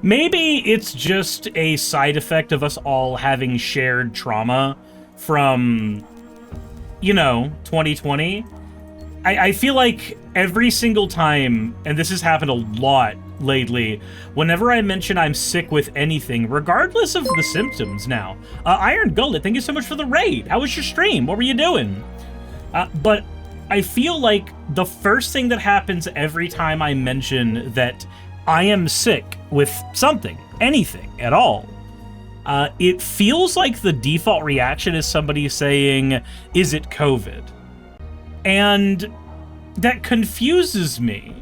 Maybe it's just a side effect of us all having shared trauma from, 2020. I feel like every single time, and this has happened a lot lately, whenever I mention I'm sick with anything, regardless of the symptoms now. Iron Gullet, thank you so much for the raid. How was your stream? What were you doing? But I feel like the first thing that happens every time I mention that I am sick with something, anything at all, it feels like the default reaction is somebody saying, is it COVID? And that confuses me.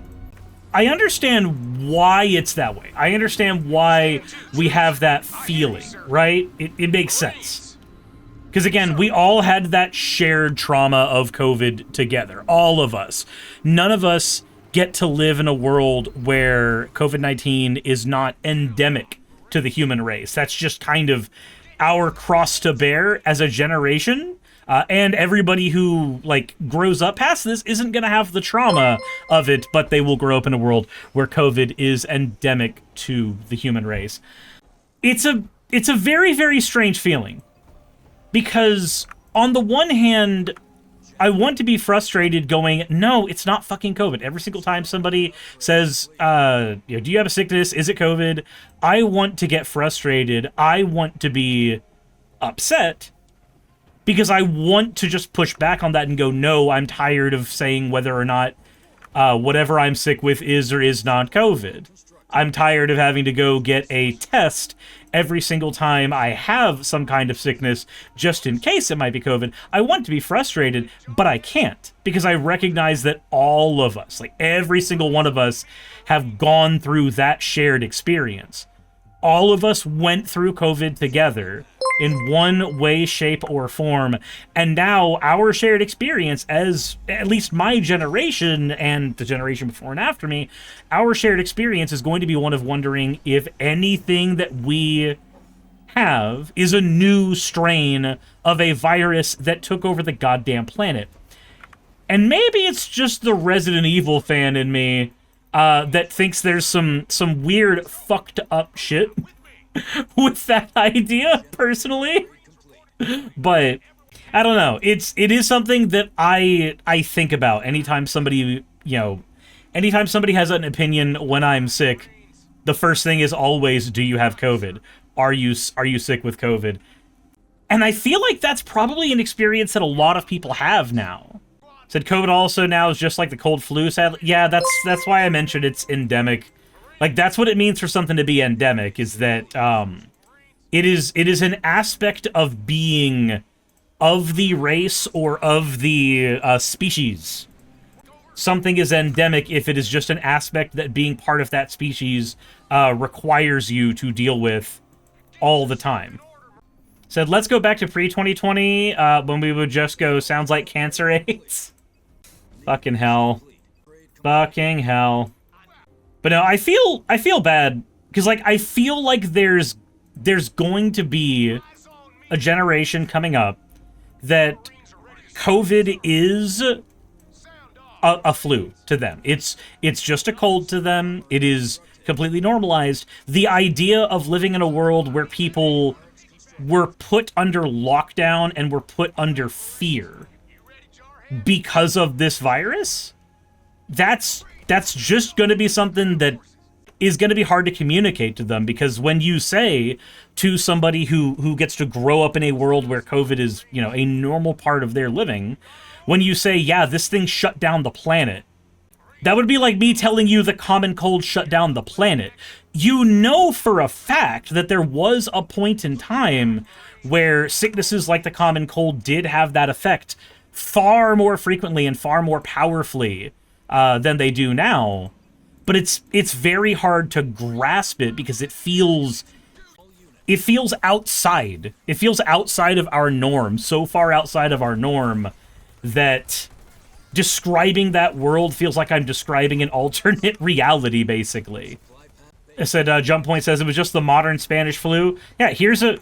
I understand why it's that way. I understand why we have that feeling, right? It makes sense. Because again, we all had that shared trauma of COVID together. All of us. None of us get to live in a world where COVID-19 is not endemic to the human race. That's just kind of our cross to bear as a generation. And everybody who, grows up past this isn't going to have the trauma of it, but they will grow up in a world where COVID is endemic to the human race. It's a very, very strange feeling. Because, on the one hand, I want to be frustrated going, no, it's not fucking COVID. Every single time somebody says, do you have a sickness? Is it COVID? I want to get frustrated. I want to be upset because I want to just push back on that and go, no, I'm tired of saying whether or not whatever I'm sick with is or is not COVID. I'm tired of having to go get a test every single time I have some kind of sickness just in case it might be COVID. I want to be frustrated, but I can't because I recognize that all of us, every single one of us, have gone through that shared experience. All of us went through COVID together in one way, shape, or form, and now our shared experience, as at least my generation and the generation before and after me, our shared experience is going to be one of wondering if anything that we have is a new strain of a virus that took over the goddamn planet. And maybe it's just the Resident Evil fan in me that thinks there's some weird fucked up shit with that idea, personally. But I don't know. It is something that I think about anytime somebody, anytime somebody has an opinion when I'm sick. The first thing is always, do you have COVID? Are you sick with COVID? And I feel like that's probably an experience that a lot of people have now. Said COVID also now is just like the cold flu, sadly. Yeah, that's why I mentioned it's endemic. That's what it means for something to be endemic, is that it is an aspect of being of the race or of the species. Something is endemic if it is just an aspect that being part of that species requires you to deal with all the time. Said, let's go back to pre-2020 when we would just go, sounds like cancer AIDS. Fucking hell. Fucking hell. But no, I feel bad because I feel like there's going to be a generation coming up that COVID is a flu to them. It's just a cold to them. It is completely normalized. The idea of living in a world where people were put under lockdown and were put under fear because of this virus, that's just going to be something that is going to be hard to communicate to them, because when you say to somebody who gets to grow up in a world where COVID is, a normal part of their living, when you say, yeah, this thing shut down the planet, that would be like me telling you the common cold shut down the planet. You know for a fact that there was a point in time where sicknesses like the common cold did have that effect far more frequently and far more powerfully than they do now, but it's very hard to grasp it because it feels outside. It feels outside of our norm, so far outside of our norm that describing that world feels like I'm describing an alternate reality, basically. I said, Jump Point says it was just the modern Spanish flu. Yeah, here's a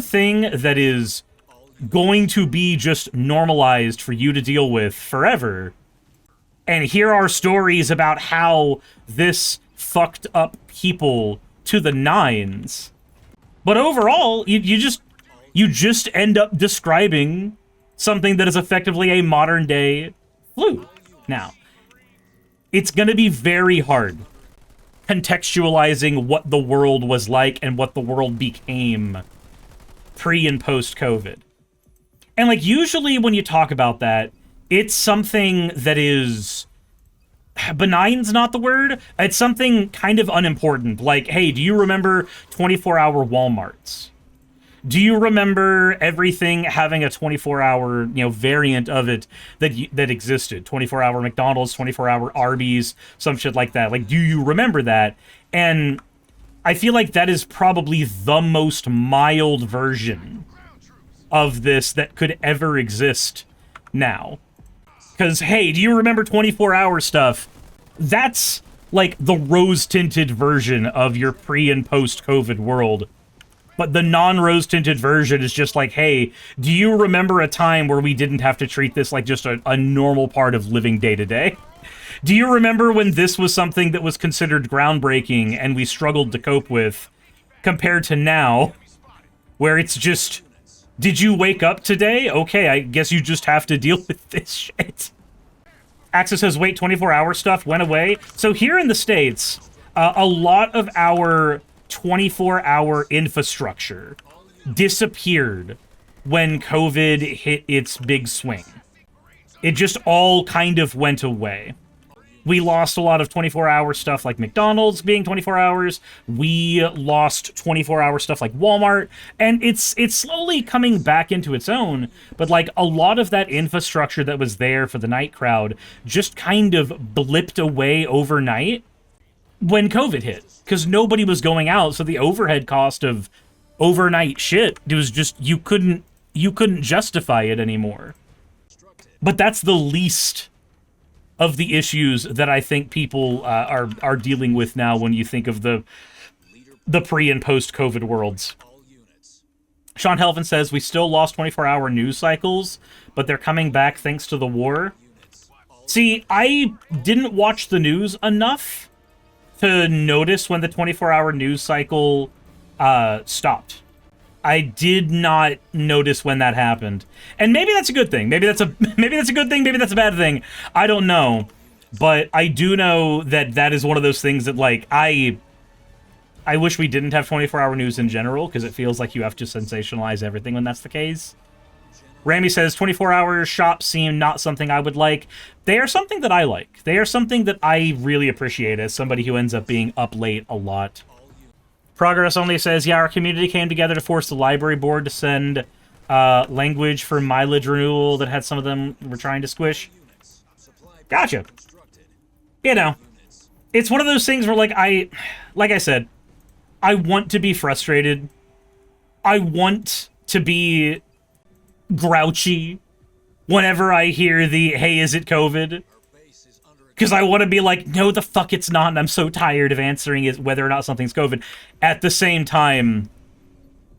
thing that is going to be just normalized for you to deal with forever. And here are stories about how this fucked up people to the nines. But overall, you just end up describing something that is effectively a modern day flu. Now, it's going to be very hard contextualizing what the world was like and what the world became pre and post COVID. And like usually when you talk about that, it's something that is benign's not the word. It's something kind of unimportant. Like, hey, do you remember 24-hour Walmarts? Do you remember everything having a 24-hour, variant of it that existed? 24-hour McDonald's, 24-hour Arby's, some shit like that. Like, do you remember that? And I feel like that is probably the most mild version of this that could ever exist now. Because, hey, do you remember 24-hour stuff? That's like the rose-tinted version of your pre- and post-COVID world. But the non-rose-tinted version is just like, hey, do you remember a time where we didn't have to treat this like just a normal part of living day-to-day? Do you remember when this was something that was considered groundbreaking and we struggled to cope with, compared to now, where it's just, did you wake up today? Okay, I guess you just have to deal with this shit. Axis says, wait, 24-hour stuff went away? So here in the States, a lot of our 24-hour infrastructure disappeared when COVID hit its big swing. It just all kind of went away. We lost a lot of 24-hour stuff like McDonald's being 24 hours. We lost 24-hour stuff like Walmart. And it's slowly coming back into its own. But like a lot of that infrastructure that was there for the night crowd just kind of blipped away overnight when COVID hit. Because nobody was going out, so the overhead cost of overnight shit, it was just, you couldn't justify it anymore. But that's the least of the issues that I think people are dealing with now when you think of the pre- and post-COVID worlds. Sean Helvin says, we still lost 24-hour news cycles, but they're coming back thanks to the war. See, I didn't watch the news enough to notice when the 24-hour news cycle stopped. I did not notice when that happened. And maybe that's a good thing. Maybe that's a good thing, maybe that's a bad thing. I don't know. But I do know that that is one of those things that, like, I wish we didn't have 24-hour news in general, because it feels like you have to sensationalize everything when that's the case. Rami says, 24-hour shops seem not something I would like. They are something that I like. They are something that I really appreciate as somebody who ends up being up late a lot. Progress Only says, yeah, our community came together to force the library board to send language for mileage renewal that had some of them were trying to squish. Gotcha. You know, it's one of those things where, like I said, I want to be frustrated. I want to be grouchy whenever I hear the, hey, is it COVID? Because I want to be like, no, the fuck it's not, and I'm so tired of answering it whether or not something's COVID. At the same time,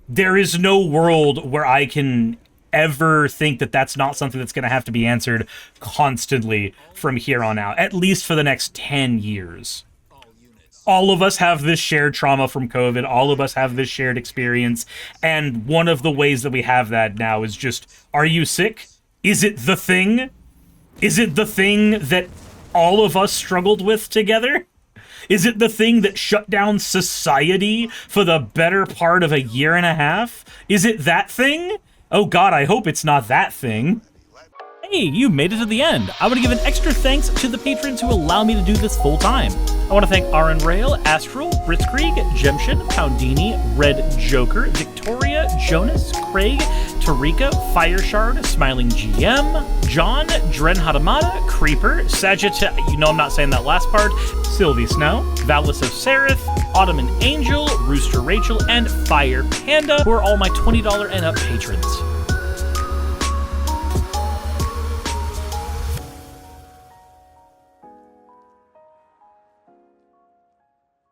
there is no world where I can ever think that that's not something that's going to have to be answered constantly from here on out, at least for the next 10 years. All of us have this shared trauma from COVID. All of us have this shared experience. And one of the ways that we have that now is just, are you sick? Is it the thing? Is it the thing that all of us struggled with together? Is it the thing that shut down society for the better part of a year and a half? Is it that thing? Oh God, I hope it's not that thing. Hey, you made it to the end. I want to give an extra thanks to the patrons who allow me to do this full time. I want to thank Aaron Rail, Astral, Britzkrieg, Jemshin, Poundini, Red Joker, Victoria, Jonas, Craig, Tarika, Fireshard, Smiling GM, John, Dren Hadamada, Creeper, Sagitta, you know I'm not saying that last part, Sylvie Snow, Valis of Seraph, Ottoman Angel, Rooster Rachel, and Fire Panda, who are all my $20 and up patrons.